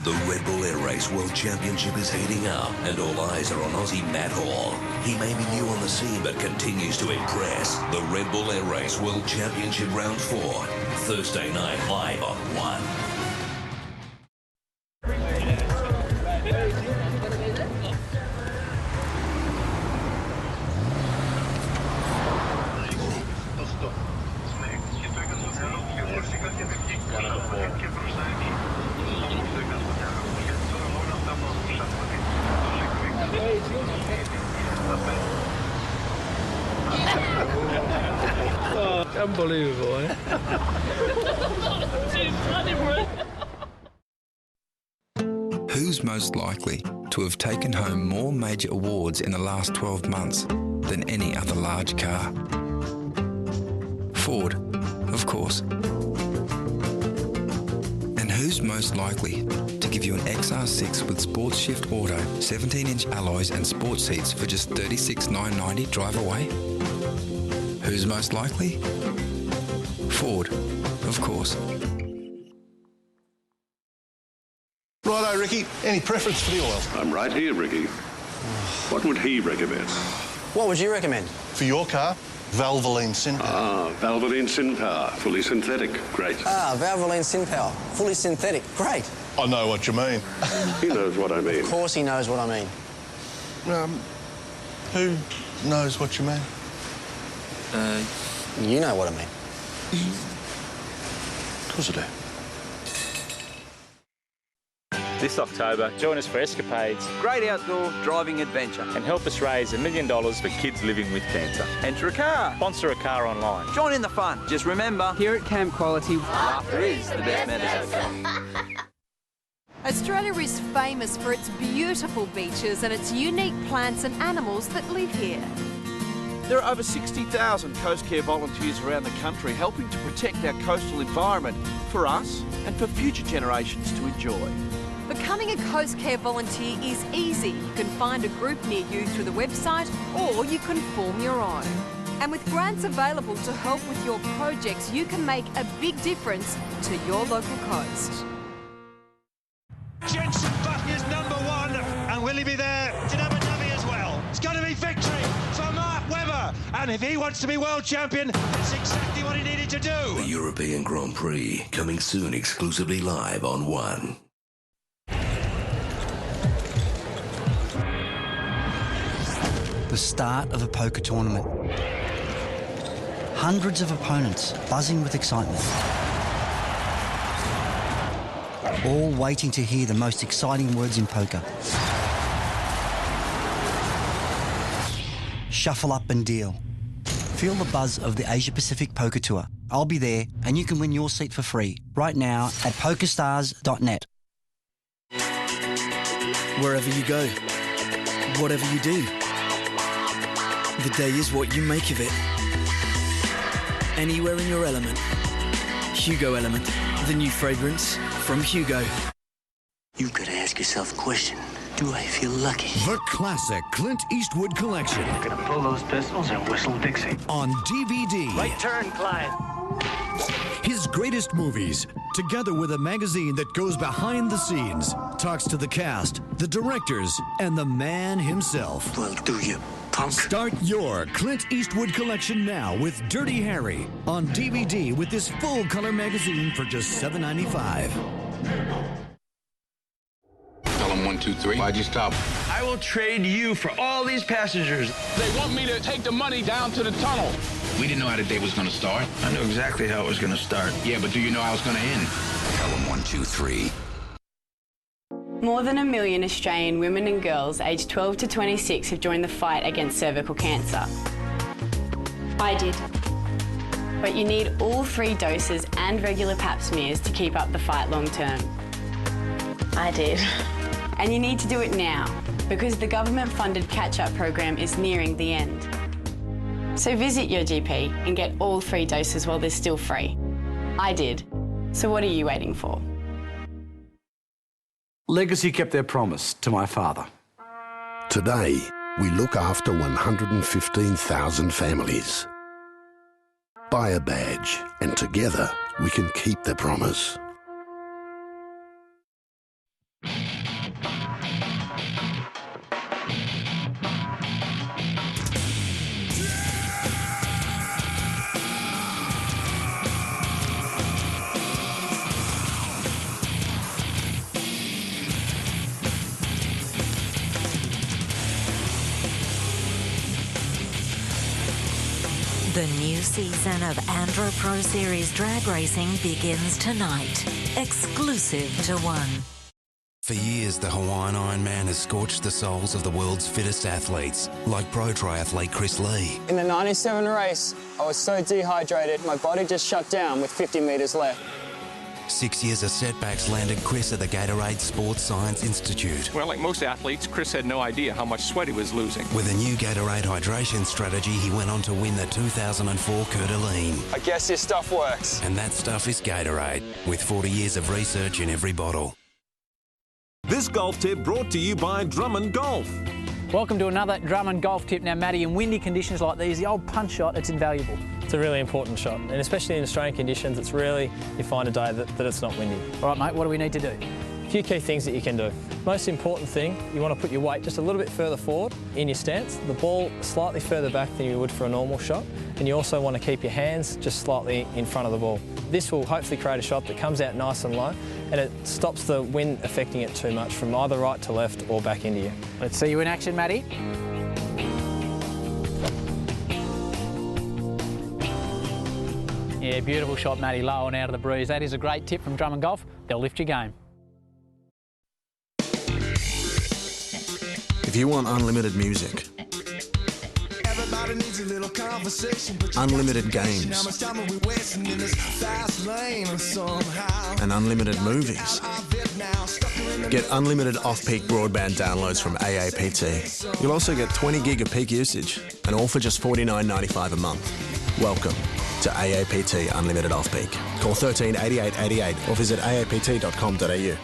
The Red Bull Air Race World Championship is heating up, and all eyes are on Aussie Matt Hall. He may be new on the scene, but continues to impress. The Red Bull Air Race World Championship Round 4, Thursday night live on One. Oh, unbelievable, eh? Who's most likely to have taken home more major awards in the last 12 months than any other large car? Ford, of course. And who's most likely to give you an XR6 with Sports Shift Auto, 17-inch alloys and sports seats for just $36,990 drive away? Who's most likely? Ford, of course. Righto, Ricky. Any preference for the oil? I'm right here, Ricky. What would he recommend? What would you recommend? For your car, Valvoline SynPower. Ah, Valvoline SynPower. Fully synthetic. Great. Ah, Valvoline SynPower. Fully synthetic. Great. I know what you mean. He knows what I mean. Of course he knows what I mean. Who knows what you mean? You know what I mean. Of course I do. This October, join us for Escapades, great outdoor driving adventure, and help us raise $1 million for kids living with cancer. Enter a car. Sponsor a car online. Join in the fun. Just remember, here at Camp Quality, laughter is the best medicine. Australia is famous for its beautiful beaches and its unique plants and animals that live here. There are over 60,000 Coast Care volunteers around the country helping to protect our coastal environment for us and for future generations to enjoy. Becoming a Coast Care volunteer is easy. You can find a group near you through the website, or you can form your own. And with grants available to help with your projects, you can make a big difference to your local coast. Jensen Button is #1, and will he be there to Abu as well? It's going to be victory for Mark Webber, and if he wants to be world champion, that's exactly what he needed to do. The European Grand Prix, coming soon exclusively live on One. The start of a poker tournament. Hundreds of opponents buzzing with excitement. All waiting to hear the most exciting words in poker. Shuffle up and deal. Feel the buzz of the Asia Pacific Poker Tour. I'll be there, and you can win your seat for free right now at pokerstars.net. Wherever you go, whatever you do, the day is what you make of it. Anywhere in your element. Hugo Element, the new fragrance from Hugo. You've got to ask yourself a question. Do I feel lucky? The classic Clint Eastwood collection. Gonna pull those pistols and whistle Dixie. On DVD. Right turn, Clyde. His greatest movies, together with a magazine that goes behind the scenes, talks to the cast, the directors, and the man himself. Well, do you, punk? Start your Clint Eastwood collection now with Dirty Harry on DVD with this full-color magazine for just $7.95. Tell them 1, 2, 3. Why'd you stop? I will trade you for all these passengers. They want me to take the money down to the tunnel. We didn't know how the day was going to start. I knew exactly how it was going to start. Yeah, but do you know how it's going to end? Tell them 1, 2, 3. More than 1 million Australian women and girls aged 12 to 26 have joined the fight against cervical cancer. I did. But you need all 3 doses and regular pap smears to keep up the fight long term. I did. And you need to do it now, because the government-funded catch-up program is nearing the end. So visit your GP and get all 3 doses while they're still free. I did. So what are you waiting for? Legacy kept their promise to my father. Today, we look after 115,000 families. Buy a badge, and together we can keep the promise. The new season of Andro Pro Series drag racing begins tonight. Exclusive to One. For years, the Hawaiian Ironman has scorched the souls of the world's fittest athletes, like pro triathlete Chris Lee. In the 97 race, I was so dehydrated, my body just shut down with 50 metres left. 6 years of setbacks landed Chris at the Gatorade Sports Science Institute. Well, like most athletes, Chris had no idea how much sweat he was losing. With a new Gatorade hydration strategy, he went on to win the 2004 Coeur d'Alene. I guess your stuff works. And that stuff is Gatorade, with 40 years of research in every bottle. This golf tip brought to you by Drummond Golf. Welcome to another Drummond golf tip. Now, Matty, in windy conditions like these, the old punch shot, it's invaluable. It's a really important shot, and especially in Australian conditions, it's rarely you find a day that it's not windy. All right, mate, what do we need to do? A few key things that you can do. Most important thing, you want to put your weight just a little bit further forward in your stance, the ball slightly further back than you would for a normal shot, and you also want to keep your hands just slightly in front of the ball. This will hopefully create a shot that comes out nice and low, and it stops the wind affecting it too much from either right to left or back into you. Let's see you in action, Matty. Yeah, beautiful shot, Matty, low and out of the breeze. That is a great tip from Drummond Golf. They'll lift your game. If you want unlimited music, unlimited games, and unlimited movies, get unlimited off-peak broadband downloads from AAPT. You'll also get 20 gig of peak usage, and all for just $49.95 a month. Welcome to AAPT Unlimited Off-Peak. Call 13 88 88 or visit aapt.com.au.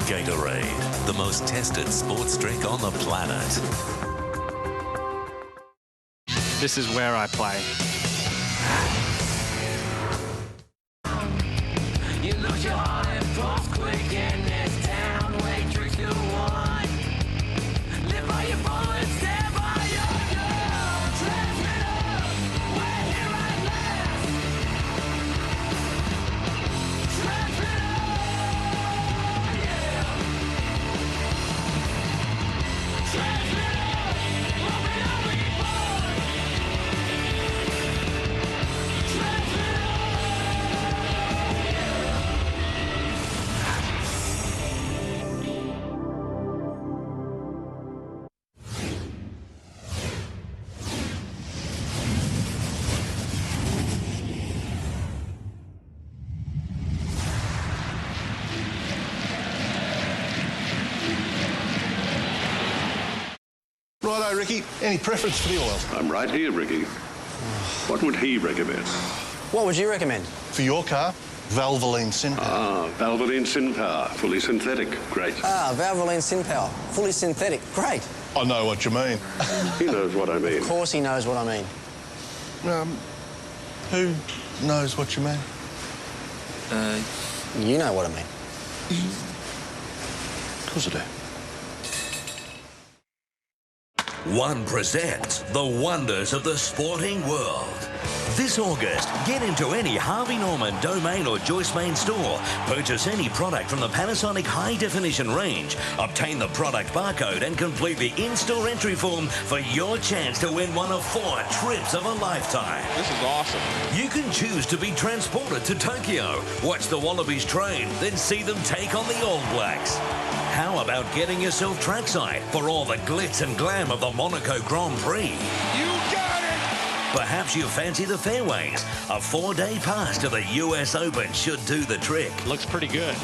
Gatorade, the most tested sports drink on the planet. This is where I play. You lose your heart and pulse quick in this town. Waitress to one. Live by your bullets, stand by your gun. Transmitter, we're here at last. Transmitter, yeah. Transmitter, we'll be on reborn. Transmitter, yeah. Righto, Ricky. Any preference for the oil? I'm right here, Ricky. What would he recommend? What would you recommend? For your car, Valvoline Synpower. Ah, Valvoline Synpower, fully synthetic. Great. Ah, Valvoline Synpower, fully synthetic. Great. I know what you mean. He knows what I mean. Of course he knows what I mean. Who knows what you mean? You know what I mean. Of course I do. One presents the wonders of the sporting world. This August, get into any Harvey Norman, Domain or Joyce Main store. Purchase any product from the Panasonic High Definition range. Obtain the product barcode and complete the in-store entry form for your chance to win one of 4 trips of a lifetime. This is awesome. You can choose to be transported to Tokyo, watch the Wallabies train, then see them take on the All Blacks. How about getting yourself trackside for all the glitz and glam of the Monaco Grand Prix? You got it! Perhaps you fancy the fairways. A 4-day pass to the US Open should do the trick. Looks pretty good.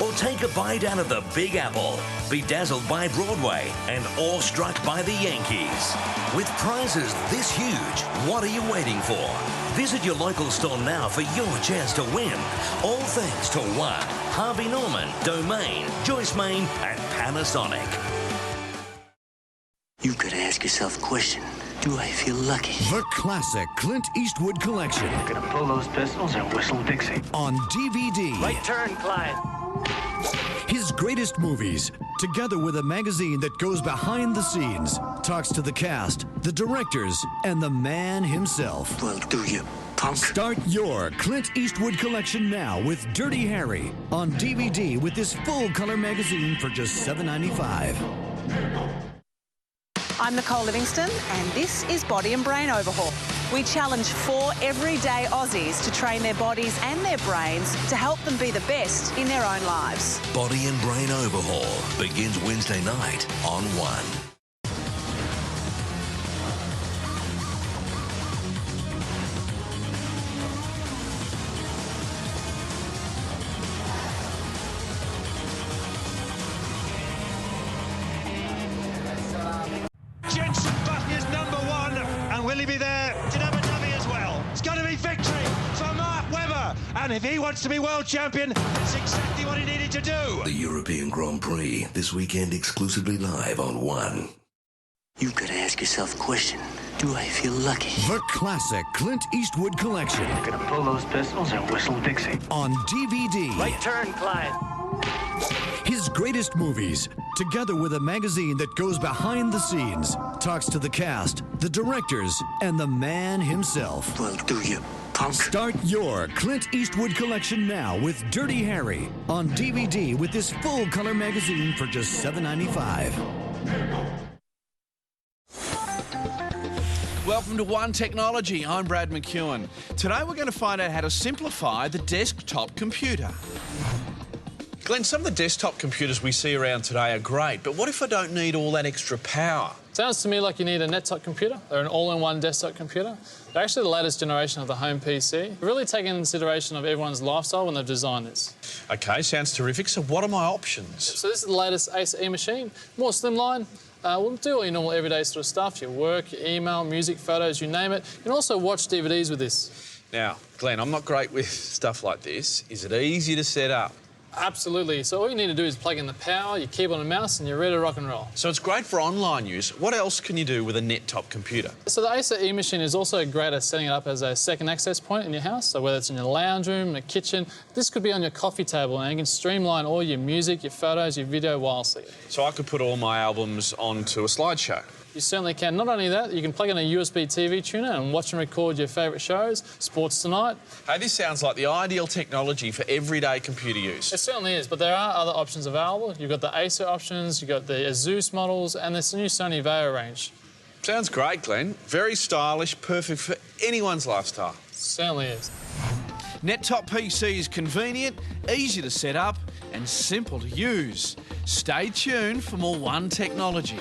Or take a bite out of the Big Apple, be dazzled by Broadway, and awestruck by the Yankees. With prizes this huge, what are you waiting for? Visit your local store now for your chance to win. All thanks to One, Harvey Norman, Domain, Joyce Main, and Panasonic. You've got to ask yourself a question. Do I feel lucky? The classic Clint Eastwood collection. Gonna pull those pistols and whistle Dixie. On DVD. Right turn, Clyde. His greatest movies, together with a magazine that goes behind the scenes, talks to the cast, the directors, and the man himself. Well, do you, punk? Start your Clint Eastwood collection now with Dirty Harry on DVD with this full-color magazine for just $7.95. I'm Nicole Livingston and this is Body and Brain Overhaul. We challenge 4 everyday Aussies to train their bodies and their brains to help them be the best in their own lives. Body and Brain Overhaul begins Wednesday night on One. Jensen Button is #1, and will he be there to Abu Dhabi as well? It's going to be victory for Mark Webber, and if he wants to be world champion, that's exactly what he needed to do. The European Grand Prix this weekend exclusively live on One. You've got to ask yourself a question. Do I feel lucky? The classic Clint Eastwood collection. Gonna pull those pistols and whistle Dixie. On DVD. Right turn, Clyde. His greatest movies, together with a magazine that goes behind the scenes, talks to the cast, the directors, and the man himself. Well, do you, punk? Start your Clint Eastwood collection now with Dirty Harry on DVD with this full-color magazine for just $7.95. Welcome to One Technology. I'm Brad McEwen. Today we're going to find out how to simplify the desktop computer. Glenn, some of the desktop computers we see around today are great, but what if I don't need all that extra power? Sounds to me like you need a net-top computer. They're an all-in-one desktop computer. They're actually the latest generation of the home PC. They've really taken into consideration of everyone's lifestyle when they've designed this. OK, sounds terrific. So what are my options? So this is the latest Acer E-machine. More slimline. We'll do all your normal everyday sort of stuff, your work, your email, music, photos, you name it. You can also watch DVDs with this. Now, Glenn, I'm not great with stuff like this. Is it easy to set up? Absolutely. So all you need to do is plug in the power, your keyboard and mouse, and you're ready to rock and roll. So it's great for online use. What else can you do with a net-top computer? So the Acer E-machine is also great at setting it up as a second access point in your house. So whether it's in your lounge room, in the kitchen, this could be on your coffee table, and you can streamline all your music, your photos, your video whilst. So I could put all my albums onto a slideshow? You certainly can. Not only that, you can plug in a USB TV tuner and watch and record your favourite shows, Sports Tonight. Hey, this sounds like the ideal technology for everyday computer use. It certainly is, but there are other options available. You've got the Acer options, you've got the Asus models, and this new Sony Vaio range. Sounds great, Glenn. Very stylish, perfect for anyone's lifestyle. It certainly is. Net-top PC is convenient, easy to set up, and simple to use. Stay tuned for more One Technology.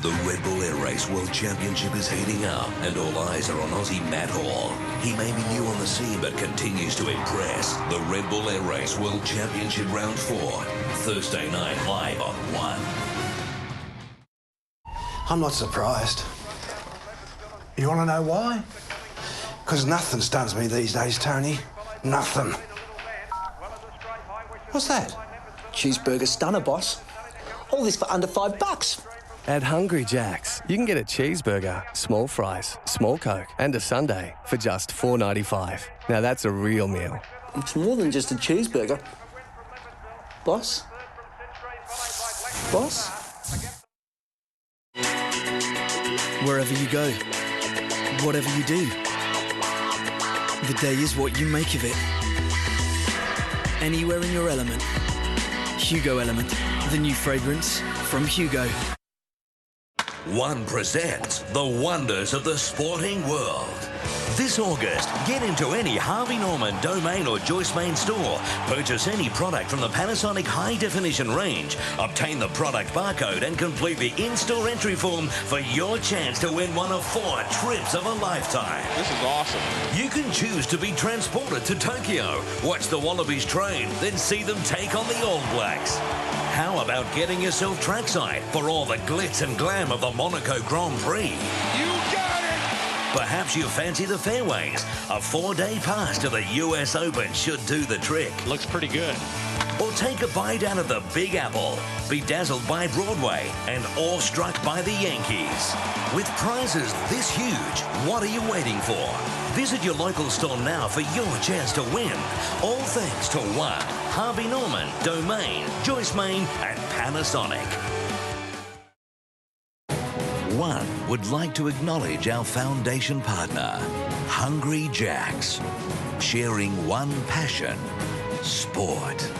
The Red Bull Air Race World Championship is heating up, and all eyes are on Aussie Matt Hall. He may be new on the scene, but continues to impress. The Red Bull Air Race World Championship Round 4, Thursday night live on One. I'm not surprised. You want to know why? Because nothing stuns me these days, Tony. Nothing. What's that? Cheeseburger stunner, boss. All this for under $5. At Hungry Jack's, you can get a cheeseburger, small fries, small Coke, and a sundae for just $4.95. Now that's a real meal. It's more than just a cheeseburger. Boss? Boss? Wherever you go, whatever you do, the day is what you make of it. Anywhere in your element. Hugo Element, the new fragrance from Hugo. One presents the wonders of the sporting world. This August, get into any Harvey Norman, Domain or Joyce Main store. Purchase any product from the Panasonic high-definition range. Obtain the product barcode and complete the in-store entry form for your chance to win one of 4 trips of a lifetime. This is awesome. You can choose to be transported to Tokyo, watch the Wallabies train, then see them take on the All Blacks. How about getting yourself trackside for all the glitz and glam of the Monaco Grand Prix? You got it! Perhaps you fancy the fairways. A 4-day pass to the US Open should do the trick. Looks pretty good. Or take a bite out of the Big Apple. Be dazzled by Broadway and awestruck by the Yankees. With prizes this huge, what are you waiting for? Visit your local store now for your chance to win. All thanks to One, Harvey Norman, Domain, Joyce Main and Panasonic. One would like to acknowledge our foundation partner, Hungry Jack's, sharing one passion, sport.